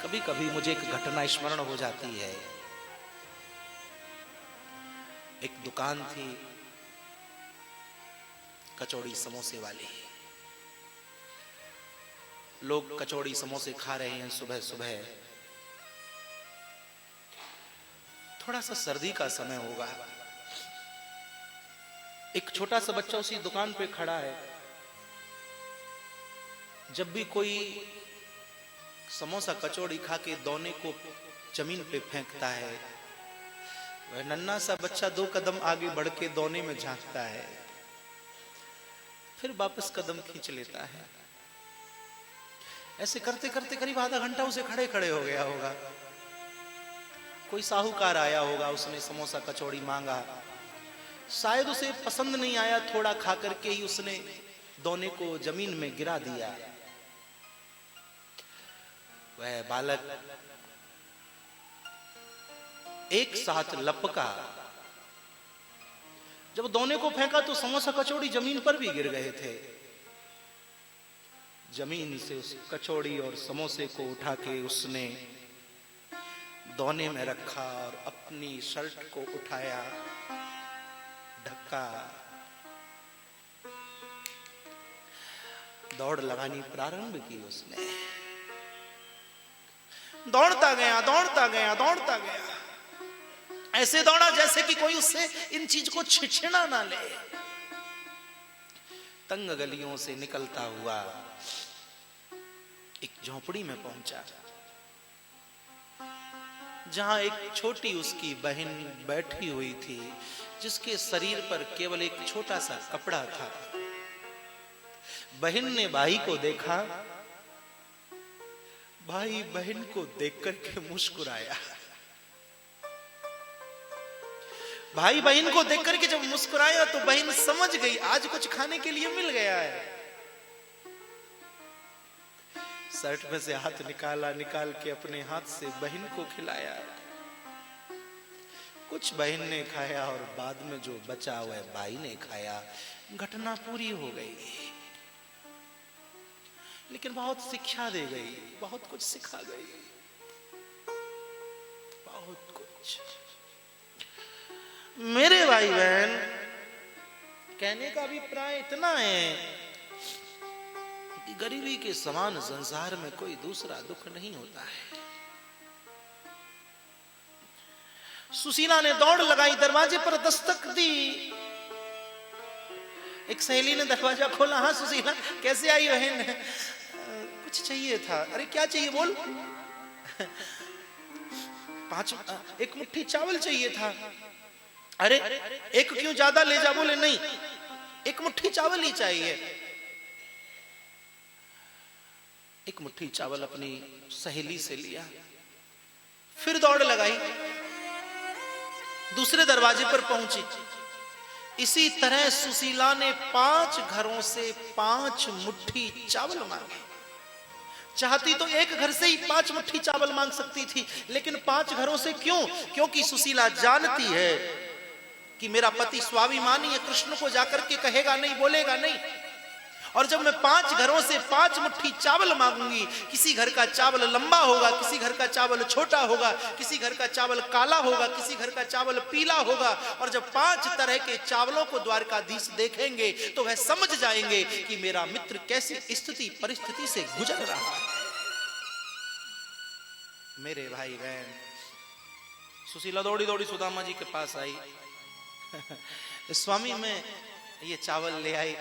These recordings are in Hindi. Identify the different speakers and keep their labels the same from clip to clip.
Speaker 1: कभी कभी मुझे एक घटना स्मरण हो जाती है। एक दुकान थी कचौड़ी समोसे वाली। लोग कचौड़ी समोसे खा रहे हैं सुबह सुबह। थोड़ा सा सर्दी का समय होगा। एक छोटा सा बच्चा उसी दुकान पे खड़ा है। जब भी कोई समोसा कचौड़ी खा के दोने को जमीन पे फेंकता है, वह नन्हा सा बच्चा 2 कदम आगे बढ़ के दोने में झांकता है, फिर वापस कदम खींच लेता है। ऐसे करते करते करीब आधा घंटा उसे खड़े खड़े हो गया होगा। कोई साहूकार आया होगा, उसने समोसा कचौड़ी मांगा। शायद उसे पसंद नहीं आया, थोड़ा खा करके ही उसने दोने को जमीन में गिरा दिया। वह बालक एक साथ लपका। जब दोने को फेंका तो समोसा कचौड़ी जमीन पर भी गिर गए थे। जमीन से उस कचौड़ी और समोसे को उठा के उसने दोने में रखा और अपनी शर्ट को उठाया, ढका, दौड़ लगानी प्रारंभ की। उसने दौड़ता गया, दौड़ता गया, दौड़ता गया। ऐसे दौड़ा जैसे कि कोई उससे इन चीज को छिछना ना ले। तंग गलियों से निकलता हुआ एक झोपड़ी में पहुंचा, जहां एक छोटी उसकी बहन बैठी हुई थी, जिसके शरीर पर केवल एक छोटा सा कपड़ा था। बहन ने भाई को देखा। भाई बहन को देख करके मुस्कुराया। भाई बहन को देख करके जब मुस्कुराया तो बहन समझ गई आज कुछ खाने के लिए मिल गया है। शर्ट में से हाथ निकाला, निकाल के अपने हाथ से बहन को खिलाया। कुछ बहन ने खाया और बाद में जो बचा हुआ भाई ने खाया। घटना पूरी हो गई, लेकिन बहुत शिक्षा दे गई, बहुत कुछ सिखा गई, बहुत कुछ। मेरे भाई बहन, कहने का अभिप्राय इतना है कि गरीबी के समान संसार में कोई दूसरा दुख नहीं होता है। सुशीला ने दौड़ लगाई, दरवाजे पर दस्तक दी। एक सहेली ने दरवाजा खोला। हाँ सुशीला, कैसे आई बहन? कुछ चाहिए था। अरे क्या चाहिए बोल? 1 मुट्ठी चावल चाहिए था। अरे एक क्यों, ज्यादा ले जा। बोले नहीं, 1 मुट्ठी चावल ही चाहिए। 1 मुट्ठी चावल अपनी सहेली से लिया, फिर दौड़ लगाई, दूसरे दरवाजे पर पहुंची। इसी तरह सुशीला ने 5 घरों से 5 मुट्ठी चावल मांगे। चाहती तो एक घर से ही 5 मुट्ठी चावल मांग सकती थी, लेकिन 5 घरों से क्यों? क्योंकि सुशीला जानती है कि मेरा पति स्वाभिमानी है, कृष्ण को जाकर के कहेगा नहीं, बोलेगा नहीं। और जब मैं 5 घरों से 5 मुट्ठी चावल मांगूंगी, किसी घर का चावल लंबा होगा, किसी घर का चावल छोटा होगा, किसी घर का चावल काला होगा, किसी घर का चावल पीला होगा। और जब 5 तरह के चावलों को द्वारकाधीश देखेंगे तो वह समझ जाएंगे कि मेरा मित्र कैसी स्थिति परिस्थिति से गुजर रहा है। मेरे भाई बहन, सुशीला दौड़ी दौड़ी सुदामा जी के पास आई। स्वामी मैं ये चावल ले आई।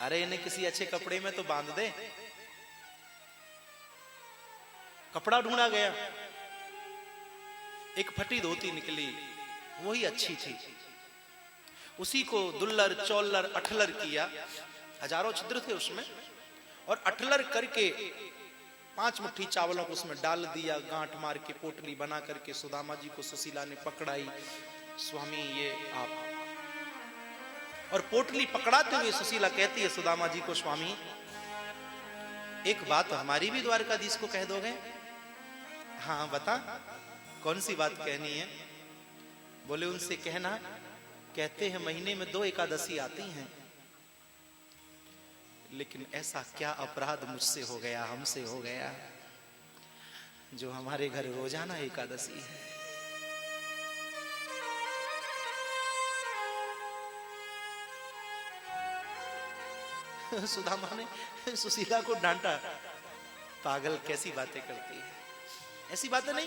Speaker 1: अरे इन्हें किसी अच्छे कपड़े में तो बांध दे। कपड़ा ढूंढा गया, एक फटी धोती निकली, वही अच्छी थी। उसी को दुल्लर चौल्लर अठलर किया, हजारों छिद्र थे उसमें, और अठलर करके 5 मुट्ठी चावलों को उसमें डाल दिया। गांठ मार के पोटली बना करके सुदामा जी को सुशीला ने पकड़ाई। स्वामी ये आप। और पोटली पकड़ाते हुए सुशीला कहती है सुदामा जी को, स्वामी एक बात हमारी भी द्वारकाधीश को कह दोगे? हाँ बता, कौन सी बात कहनी है? बोले उनसे कहना, कहते हैं महीने में 2 एकादशी आती हैं, लेकिन ऐसा क्या अपराध मुझसे हो गया, हमसे हो गया, जो हमारे घर रोजाना एकादशी है। सुदामा ने सुशीला को डांटा, पागल कैसी बातें करती है, ऐसी बातें नहीं